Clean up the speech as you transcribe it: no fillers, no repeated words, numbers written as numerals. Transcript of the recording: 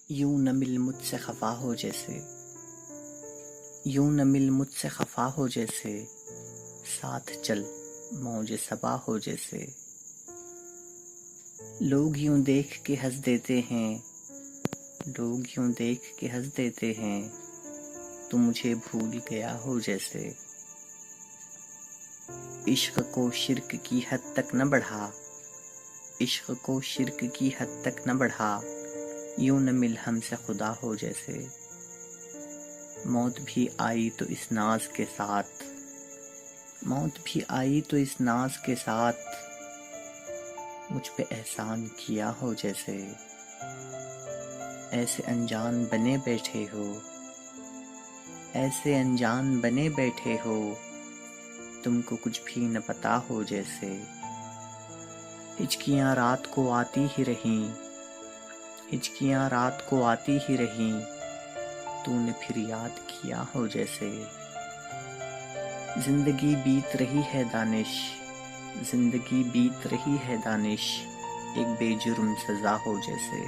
यूं न मिल मुझसे खफा हो जैसे, यूं न मिल मुझसे खफा हो जैसे, साथ चल मौज सबा हो जैसे। लोग यूं देख के हंस देते हैं, लोग यूं देख के हंस देते हैं, तू मुझे भूल गया हो जैसे। इश्क को शिर्क की हद तक न बढ़ा, इश्क को शिर्क की हद तक न बढ़ा, यूं न मिल हमसे खुदा हो जैसे। मौत भी आई तो इस नाज के साथ, मौत भी आई तो इस नाज के साथ, मुझ पे एहसान किया हो जैसे। ऐसे अनजान बने बैठे हो, ऐसे अनजान बने बैठे हो, तुमको कुछ भी न पता हो जैसे। हिचकियाँ रात को आती ही रहीं, हिचकियाँ रात को आती ही रहीं, तूने फिर याद किया हो जैसे। जिंदगी बीत रही है दानिश, जिंदगी बीत रही है दानिश, एक बेजुर्म सजा हो जैसे।